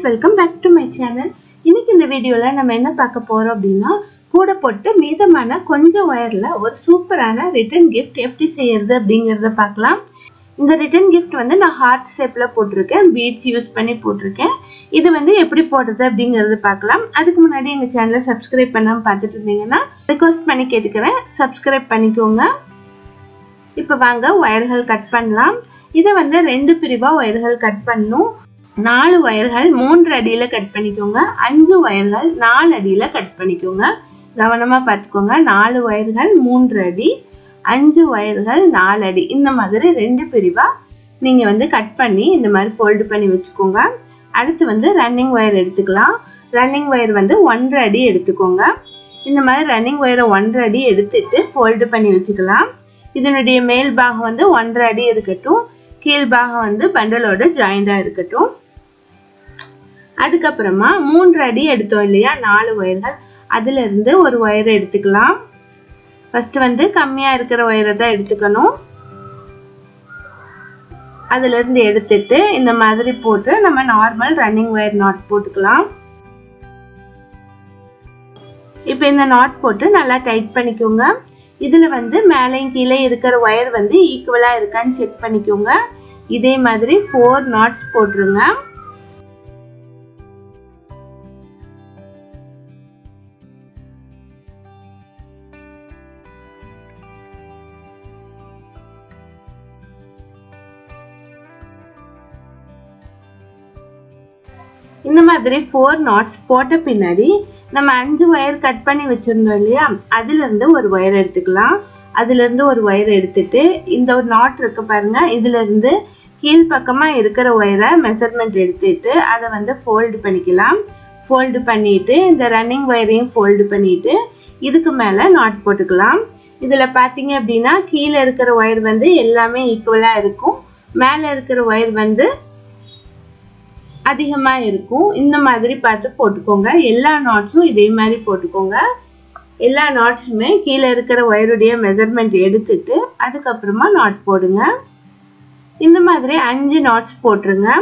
welcome back to my channel. இன்னைக்கு இந்த வீடியோல நம்ம என்ன பார்க்க போறோம் அப்படினா கூட போட்டு மீதமான கொஞ்சம் வயர்ல ஒரு சூப்பரான ரிட்டர்ன் gift எப்படி செய்யறது அப்படிங்கறத பார்க்கலாம். இந்த ரிட்டர்ன் gift வந்து நான் ஹார்ட் ஷேப்ல போட்டுருக்கேன், பீட்ஸ் யூஸ் பண்ணி போட்டுருக்கேன். இது வந்து எப்படி போடுறது அப்படிங்கறத பார்க்கலாம். அதுக்கு முன்னாடி எங்க சேனலை சப்ஸ்கிரைப் பண்ணாம பார்த்துட்டு இருந்தீங்கன்னா ரிக்வெஸ்ட் பண்ணி கேட்டுக்கிறேன், சப்ஸ்கிரைப் பண்ணிக்கோங்க. இப்போ வாங்க வயர்கள் கட் பண்ணலாம். இத வந்து ரெண்டு பிரிவா வயர்கள் கட் பண்ணனும். 4 வயர்கள் 3 அடியில கட் பண்ணிக்கோங்க, 5 வயர்கள் 4 அடியில கட் பண்ணிக்கோங்க. கவனமா பார்த்துக்கோங்க. 4 வயர்கள் 3 அடி, 5 வயர்கள் 4 அடி, இந்த மாதிரி ரெண்டு பிரிவா நீங்க வந்து கட் பண்ணி இந்த மாதிரி ஃபோல்ட் பண்ணி வச்சுக்கோங்க. அடுத்து வந்து ரன்னிங் வயர் எடுத்துக்கலாம். ரன்னிங் வயர் வந்து 1.5 அடி எடுத்துக்கோங்க. இந்த மாதிரி ரன்னிங் வயரை 1.5 அடி எடுத்துட்டு ஃபோல்ட் பண்ணி வச்சுக்கலாம். இதனுடைய மேல் பாகம் வந்து 1.5 அடி இருக்கட்டும், கீழ் பாகம் வந்து பண்டலோட ஜாயிண்டா இருக்கட்டும். அதுக்கப்புறமா 3 அடி எடுத்தோம் இல்லையா 4 வயர்கள், அதுல இருந்து ஒரு வயரை எடுத்துக்கலாம். ஃபர்ஸ்ட் வந்து கம்மியா இருக்கிற வயரை தான் எடுத்துக்கணும். அதுல இருந்து எடுத்துட்டு இந்த மாதிரி போட்டு நம்ம நார்மல் ரன்னிங் வயர் நாட் போட்டுக்கலாம். இப்போ இந்த நாட் போட்டு நல்லா டைட் பண்ணிக்கோங்க. இதுல வந்து மேலையும் கீழே இருக்கிற வயர் வந்து ஈக்குவலா இருக்கான்னு செக் பண்ணிக்கோங்க. இதே மாதிரி 4 நாட்ஸ் போட்டுருங்க. இந்த மாதிரி 4 நாட்ஸ் போட்ட பின்னாடி நம்ம 5 வயர் கட் பண்ணி வச்சிருந்தோம் இல்லையா, அதுல இருந்து ஒரு வயர் எடுத்துக்கலாம். அதுல இருந்து ஒரு வயர் எடுத்துட்டு இந்த ஒரு நாட் இருக்கு பாருங்க, இதுல இருந்து கீழ் பக்கமா இருக்கிற வயரை மெஷர்மெண்ட் எடுத்துட்டு அதை வந்து ஃபோல்டு பண்ணிக்கலாம். ஃபோல்டு பண்ணிட்டு இந்த ரன்னிங் வயரையும் ஃபோல்டு பண்ணிட்டு இதுக்கு மேல நாட் போட்டுக்கலாம். இதுல பாத்தீங்க அப்படின்னா கீழே இருக்கிற வயர் வந்து எல்லாமே ஈக்குவலா இருக்கும், மேல இருக்கிற வயர் வந்து அதிகமா இருக்கும். இந்த மாதிரி பார்த்து போட்டுக்கோங்க. எல்லா நாட்ஸும் இதே மாதிரி போட்டுக்கோங்க. எல்லா நாட்ஸுமே கீழே இருக்கிற வயருடைய மெஷர்மெண்ட் எடுத்துட்டு அதுக்கப்புறமா நாட் போடுங்க. இந்த மாதிரி 5 நாட்ஸ் போட்டுருங்க.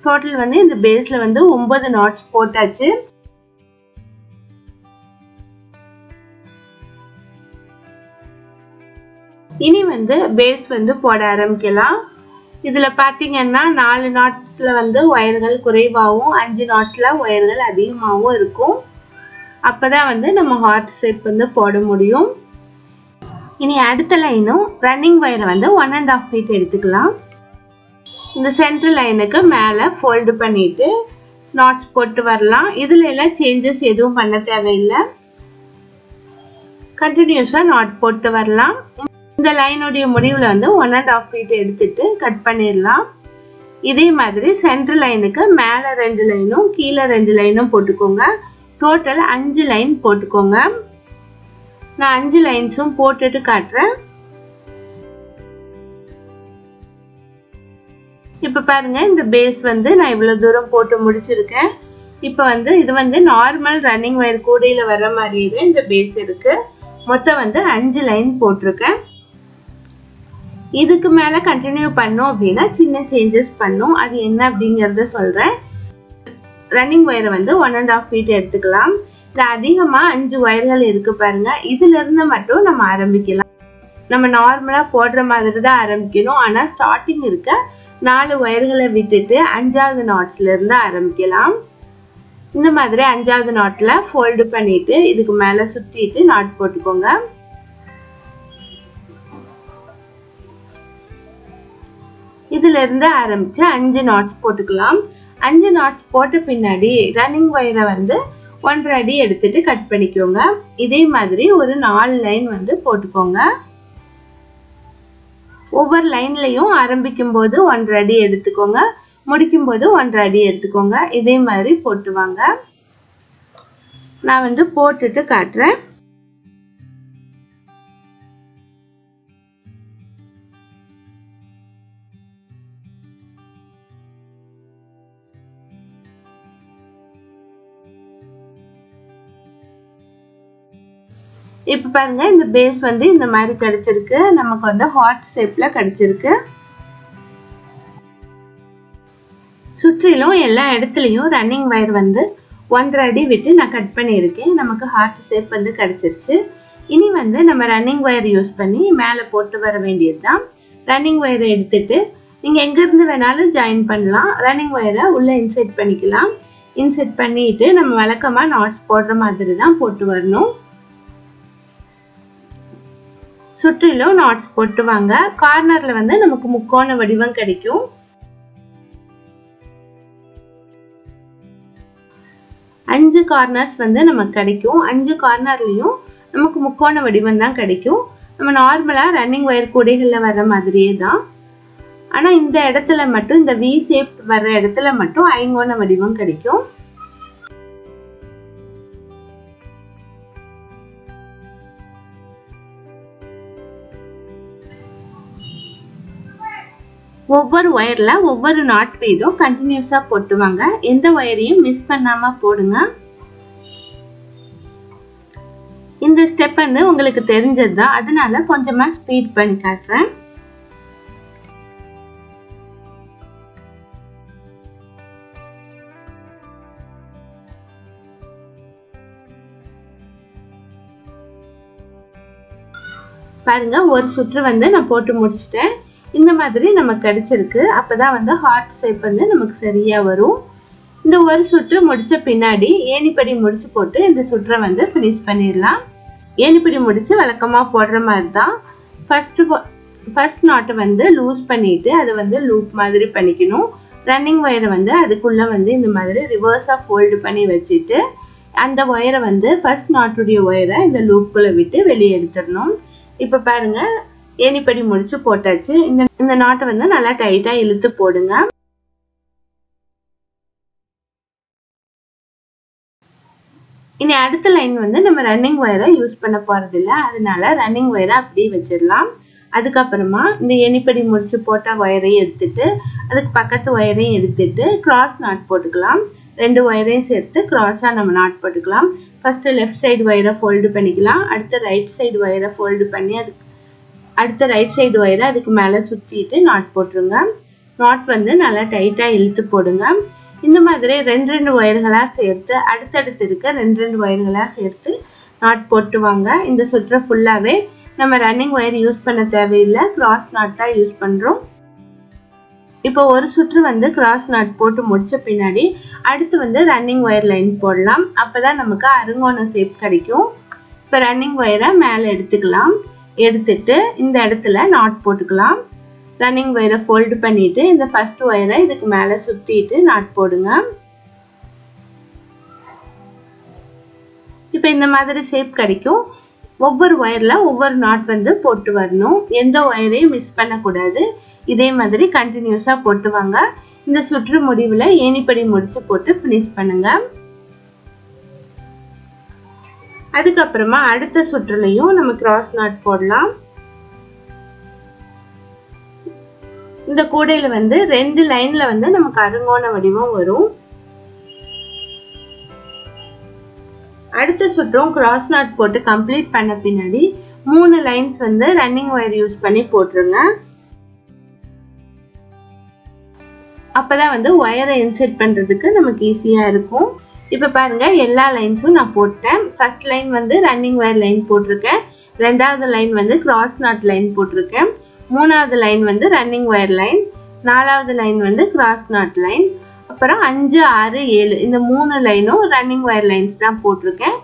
டோட்டல் வந்து இந்த பேஸ்ல வந்து 9 நாட்ஸ் போட்டாச்சு. இனி வந்து பேஸ் வந்து போட ஆரம்பிக்கலாம். இதுல பாத்தீங்கன்னா 4 நாட்ஸ்ல வந்து வயர்கள் குறைவாகவும் 5 நாட்ஸ்ல வயர்கள் அதிகமாகவும் இருக்கும். அப்பதான் வந்து நம்ம ஹார்ட் ஷேப் வந்து போட முடியும். இனி அடுத்த லைனும் ரன்னிங் வயரை வந்து 1.5 ஃபீட் எடுத்துக்கலாம். இந்த சென்டர் லைனுக்கு மேல ஃபோல்டு பண்ணிட்டு நாட்ஸ் போட்டு வரலாம். இதுல எல்லாம் சேஞ்சஸ் எதுவும் பண்ண தேவையில்லை, கண்டினியூஸா நாட் போட்டு வரலாம். இந்த லைனுடைய முடிவுல வந்து 1.5 ஃபீட் எடுத்துட்டு கட் பண்ணிடலாம். இதே மாதிரி சென்டர் லைனுக்கு மேல 2 லைனும் கீழே 2 லைனும் போட்டுக்கோங்க. டோட்டல் 5 லைன் போட்டுக்கோங்க. நான் 5 லைன்ஸும் போட்டுட்டு காட்டுறேன். இப்ப பாருங்க, இந்த பேஸ் வந்து நான் இவ்வளவு தூரம் போட்டு முடிச்சிருக்கேன். இப்ப வந்து இது வந்து நார்மல் ரன்னிங் வயர் கூடையில வர மாதிரியே இந்த பேஸ் இருக்கு. மொத்தம் வந்து 5 லைன் போட்டிருக்கேன். இதுக்கு மேல கண்டினியூ பண்ணோம் அப்படின்னா சின்ன சேஞ்சஸ் பண்ணும். அது என்ன அப்படிங்கறத சொல்றேன். ரன்னிங் வயரை வந்து 1.5 ஃபீட் எடுத்துக்கலாம். இதுல அதிகமா 5 வயர்கள் இருக்கு பாருங்க, இதுல இருந்து மட்டும் நம்ம ஆரம்பிக்கலாம். நம்ம நார்மலா போடுற மாதிரி தான் ஆரம்பிக்கணும். ஆனா ஸ்டார்டிங் இருக்க 4 வயர்களை விட்டுட்டு 5வது நாட்ஸ்ல இருந்து ஆரம்பிக்கலாம். இந்த மாதிரி 5வது நாட்ல ஃபோல்டு பண்ணிட்டு இதுக்கு மேல சுத்திட்டு நாட் போட்டுக்கோங்க. இதுல இருந்து ஆரம்பிச்சு 5 நாட்ஸ் போட்டுக்கலாம். 5 நாட்ஸ் போட்ட பின்னாடி ரன்னிங் வயரை வந்து 1.5 அடி எடுத்துட்டு கட் பண்ணிக்கோங்க. இதே மாதிரி ஒரு 4 லைன் வந்து போட்டுக்கோங்க. ஒவ்வொரு லைன்லயும் ஆரம்பிக்கும் போது 1.5 அடி எடுத்துக்கோங்க, முடிக்கும் போது 1.5 அடி எடுத்துக்கோங்க. இதே மாதிரி போட்டு வாங்க. நான் வந்து போட்டுட்டு காட்டுறேன். இப்போ பாருங்க இந்த பேஸ் வந்து இந்த மாதிரி கிடைச்சிருக்கு. நமக்கு வந்து ஹார்ட் ஷேப்ல கிடைச்சிருக்கு. சுற்றிலும் எல்லா இடத்துலயும் ரன்னிங் வயர் வந்து 1.5 அடி விட்டு நான் கட் பண்ணியிருக்கேன். நமக்கு ஹார்ட் ஷேப் வந்து கிடைச்சிருச்சு. இனி வந்து நம்ம ரன்னிங் வயர் யூஸ் பண்ணி மேலே போட்டு வர வேண்டியதுதான். ரன்னிங் வயரை எடுத்துட்டு நீங்க எங்க இருந்து வேணாலும் ஜாயின் பண்ணலாம். ரன்னிங் வயரை உள்ள இன்செர்ட் பண்ணிக்கலாம். இன்செர்ட் பண்ணிட்டு நம்ம வழக்கமா நாட்ஸ் போடுற மாதிரி தான் போட்டு வரணும். சுற்றிலும் நாட்ஸ் போட்டு வாங்க. கார்னர்ல வந்து நமக்கு முக்கோண வடிவம் கிடைக்கும். அஞ்சு கார்னர்ஸ் வந்து நமக்கு கிடைக்கும். 5 கார்னர்லயும் நமக்கு முக்கோண வடிவம் தான் கிடைக்கும். நம்ம நார்மலா ரன்னிங் வயர் கூடைகள்ல வர்ற மாதிரியே தான். ஆனா இந்த இடத்துல மட்டும் இந்த வி ஷேப் வர்ற இடத்துல மட்டும் ஐங்கோண வடிவம் கிடைக்கும். ஒவ்வொரு வயர்ல ஒவ்வொரு நாட் வீதம் கண்டினியூஸா போட்டுவாங்க. எந்த வயரையும் மிஸ் பண்ணாம போடுங்க. இந்த ஸ்டெப் வந்து உங்களுக்கு தெரிஞ்சதுதான், அதனால கொஞ்சமா ஸ்பீட் பண்ணி காட்டுறேன். பாருங்க ஒரு சுற்று வந்து நான் போட்டு முடிச்சிட்டேன். இந்த மாதிரி நமக்கு கிடைச்சிருக்கு. அப்பதான் வந்து ஹார்ட் ஷேப் வந்து நமக்கு சரியா வரும். இந்த ஒரு சுற்று முடிச்ச பின்னாடி ஏணிப்படி முடிச்சு போட்டு இந்த சுற்றை வந்து ஃபினிஷ் பண்ணிடலாம். ஏணிப்படி முடிச்சு வழக்கமா போடுற மாதிரி தான். ஃபர்ஸ்ட் நாட்டை வந்து லூஸ் பண்ணிட்டு அதை வந்து லூப் மாதிரி பண்ணிக்கணும். ரன்னிங் வயரை வந்து அதுக்குள்ள வந்து இந்த மாதிரி ரிவர்ஸா ஃபோல்டு பண்ணி வச்சுட்டு அந்த வயரை வந்து ஃபர்ஸ்ட் நாட்டுடைய வயரை இந்த லூப்புக்குள்ள விட்டு வெளியே எடுத்துடணும். இப்ப பாருங்க ஏணிப்படி முடிச்சு போட்டாச்சு. இந்த நாட்டை வந்து நல்லா டைட்டா இழுத்து போடுங்க. இனி அடுத்த லைன் வந்து நம்ம ரன்னிங் வயரை யூஸ் பண்ண போறது இல்லை. அதனால ரன்னிங் வயரை அப்படியே வச்சிடலாம். அதுக்கப்புறமா இந்த ஏணிப்படி முடிச்சு போட்ட வயரையும் எடுத்துட்டு அதுக்கு பக்கத்து வயரையும் எடுத்துட்டு கிராஸ் நாட் போட்டுக்கலாம். 2 வயரையும் சேர்த்து கிராஸா நம்ம நாட் போட்டுக்கலாம். ஃபர்ஸ்ட் லெஃப்ட் சைடு வயரை ஃபோல்டு பண்ணிக்கலாம். அடுத்த ரைட் சைடு வயரை ஃபோல்டு பண்ணி அடுத்த ரைட் சைடு வயரை அதுக்கு மேல சுத்திட்டு நாட் போட்டுருங்க. நாட் வந்து நல்லா டைட்டா இழுத்து போடுங்க. இந்த மாதிரி 2 வயர்களா சேர்த்து அடுத்தடுத்து இருக்க 2 வயர்களா சேர்த்து நாட் போட்டு வாங்க. இந்த சுற்று ஃபுல்லாவே நம்ம ரன்னிங் வயர் யூஸ் பண்ண தேவையில்லை, கிராஸ் நாட் தான் யூஸ் பண்றோம். இப்போ ஒரு சுற்று வந்து கிராஸ் நாட் போட்டு முடிச்ச பின்னாடி அடுத்து வந்து ரன்னிங் வயர் லைன் போடலாம். அப்பதான் நமக்கு அருங்கோண ஷேப் கிடைக்கும். இப்போ ரன்னிங் வயரை மேல எடுத்துக்கலாம். எடுத்துட்டு இந்த இடத்துல நாட் போட்டுக்கலாம். ரன்னிங் வயரை ஃபோல்டு பண்ணிட்டு இந்த ஃபர்ஸ்ட் வயரை இதுக்கு மேல சுத்திட்டு நாட் போடுங்க. இப்போ இந்த மாதிரி ஷேப் கிடைக்கும். ஒவ்வொரு வயர்ல ஒவ்வொரு நாட் வந்து போட்டு வரணும். எந்த வயரையும் மிஸ் பண்ணக்கூடாது. இதே மாதிரி கண்டினியூஸா போட்டு வாங்க. இந்த சுற்று முடிவுல ஏணிப்படி முடிச்சு போட்டு ஃபினிஷ் பண்ணுங்க. அதுக்கப்புறமா அடுத்த சுற்றுலையும் நம்ம கிராஸ் நாட் போடலாம். இந்த கூடையில வந்து 2 லைன்ல வந்து நமக்கு அருங்கோண வடிவம் வரும். அடுத்த சுற்றும் கிராஸ் நாட் போட்டு கம்ப்ளீட் பண்ண பின்னாடி 3 லைன்ஸ் வந்து ரன்னிங் வயர் யூஸ் பண்ணி போட்டுருங்க. அப்பதான் வந்து வயரை இன்செர்ட் பண்றதுக்கு நமக்கு ஈஸியா இருக்கும். இப்ப பாருங்க எல்லா லைன்ஸும் நான் போட்டேன். ஃபர்ஸ்ட் லைன் வந்து ரன்னிங் வயர் லைன் போட்டிருக்கேன். 2வது லைன் வந்து கிராஸ் நாட் லைன் போட்டிருக்கேன். 3வது லைன் வந்து ரன்னிங் வயர் லைன். 4வது லைன் வந்து கிராஸ் நாட் லைன். அப்புறம் 5, 6, 7 இந்த 3 லைனும் ரன்னிங் வயர் லைன்ஸ் தான் போட்டிருக்கேன்.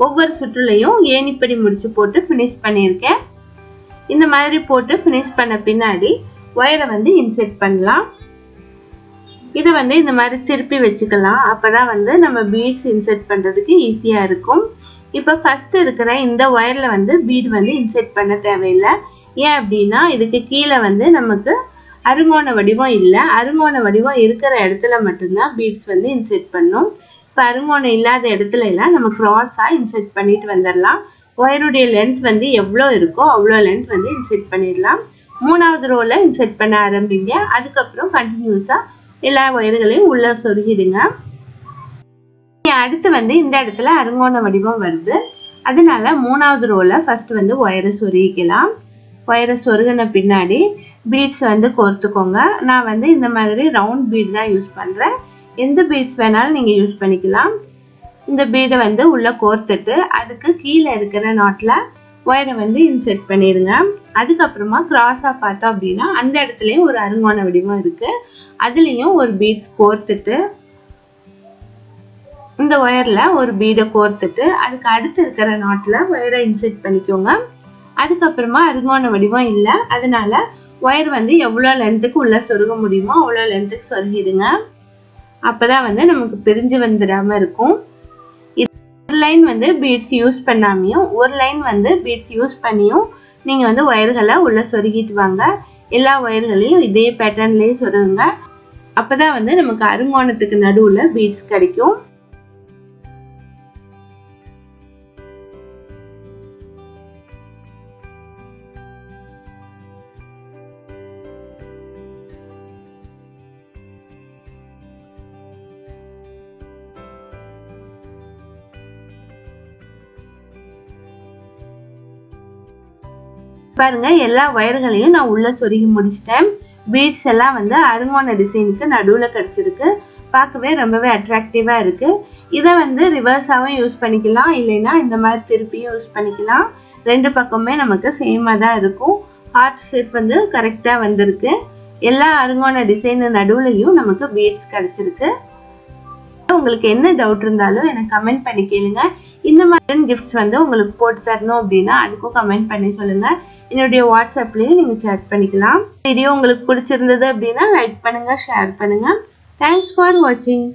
ஒவ்வொரு சுற்றுலையும் ஏணிப்படி முடிச்சு போட்டு ஃபினிஷ் பண்ணியிருக்கேன். இந்த மாதிரி போட்டு ஃபினிஷ் பண்ண பின்னாடி வயரை வந்து இன்செர்ட் பண்ணலாம். இதை வந்து இந்த மாதிரி திருப்பி வச்சுக்கலாம். அப்பதான் வந்து நம்ம பீட்ஸ் இன்செர்ட் பண்றதுக்கு ஈஸியா இருக்கும். இப்ப ஃபர்ஸ்ட் இருக்கிற இந்த வயர்ல வந்து பீட் வந்து இன்செர்ட் பண்ண தேவையில்லை. ஏன் அப்படின்னா இதுக்கு கீழே வந்து நமக்கு அருங்கோண வடிவம் இல்லை. அருங்கோண வடிவம் இருக்கிற இடத்துல மட்டும்தான் பீட்ஸ் வந்து இன்செர்ட் பண்ணும். இப்ப அருங்கோணம் இல்லாத இடத்துல எல்லாம் நம்ம கிராஸா இன்செர்ட் பண்ணிட்டு வந்துடலாம். ஒயருடைய லென்த் வந்து எவ்வளவு இருக்கோ அவ்வளோ லென்த் வந்து இன்செர்ட் பண்ணிடலாம். 3வது ரோல இன்செர்ட் பண்ண ஆரம்பிங்க. அதுக்கப்புறம் கண்டினியூஸா எல்லா ஒயர்களையும் உள்ள சொருகிடுங்க. அடுத்து வந்து இந்த இடத்துல அருங்கோண வடிவம் வருது. அதனால மூணாவது ரோல ஃபர்ஸ்ட் வந்து ஒயரை சொருகிக்கலாம். ஒயரை சொருகின பின்னாடி பீட்ஸ் வந்து கோர்த்துக்கோங்க. நான் வந்து இந்த மாதிரி ரவுண்ட் பீட் தான் யூஸ் பண்றேன். எந்த பீட்ஸ் வேணாலும் நீங்க யூஸ் பண்ணிக்கலாம். இந்த பீடை வந்து உள்ள கோர்த்துட்டு அதுக்கு கீழே இருக்கிற நாட்ல ஒயரை வந்து இன்செர்ட் பண்ணிருங்க. அதுக்கப்புறமா கிராஸா பார்த்தோம் அப்படின்னா அந்த இடத்துலயும் ஒரு அருங்கோண வடிவம் இருக்கு. அதுலயும் ஒரு பீட்ஸ் கோர்த்துட்டு இந்த ஒயர்ல ஒரு பீடை கோர்த்துட்டு அதுக்கு அடுத்து இருக்கிற நாட்ல ஒயரை இன்செர்ட் பண்ணிக்கோங்க. அதுக்கப்புறமா அருங்கோண வடிவம் இல்லை, அதனால ஒயர் வந்து எவ்வளோ லென்த்துக்கு உள்ள சொருக முடியுமோ அவ்வளோ லென்த்துக்கு சொருகிடுங்க. அப்பதான் வந்து நமக்கு பிரிஞ்சு வந்துடாம இருக்கும். ஒரு லைன் வந்து பீட்ஸ் யூஸ் பண்ணாமையும் ஒரு லைன் வந்து பீட்ஸ் யூஸ் பண்ணியும் நீங்க வந்து ஒயர்களை உள்ள சொருகிட்டு வாங்க. எல்லா ஒயர்களையும் இதே பேட்டர்ன்லயே சொருகுங்க. அப்பதான் வந்து நமக்கு அருங்கோணத்துக்கு நடுவுல பீட்ஸ் கிடைக்கும். பாருங்க, எல்லா ஒயர்களையும் நான் உள்ள சொருகி முடிச்சிட்டேன். பீட்ஸ் எல்லாம் வந்து அருங்கோண டிசைனுக்கு நடுவுல கிடைச்சிருக்கு. பார்க்கவே ரொம்பவே அட்ராக்டிவா இருக்கு. இதை வந்து ரிவர்ஸாவும் யூஸ் பண்ணிக்கலாம், இல்லைன்னா இந்த மாதிரி திருப்பியும் யூஸ் பண்ணிக்கலாம். ரெண்டு பக்கமே நமக்கு சேமா தான் இருக்கும். ஹார்ட் ஷேப் வந்து கரெக்டா வந்திருக்கு. எல்லா அருங்கோண டிசைன் நடுவுலையும் நமக்கு பீட்ஸ் கிடைச்சிருக்கு. உங்களுக்கு என்ன டவுட் இருந்தாலும் எனக்கு கமெண்ட் பண்ணி கேளுங்க. இந்த மாதிரி கிஃப்ட்ஸ் வந்து உங்களுக்கு போட்டு தரணும் அப்படின்னா அதுக்கும் கமெண்ட் பண்ணி சொல்லுங்க. என்னுடைய வாட்ஸ்அப்லயும் நீங்க சேட் பண்ணிக்கலாம். வீடியோ உங்களுக்கு பிடிச்சிருந்தது அப்படின்னா லைக் பண்ணுங்க, ஷேர் பண்ணுங்க. தேங்க்ஸ் ஃபார் வாட்சிங்.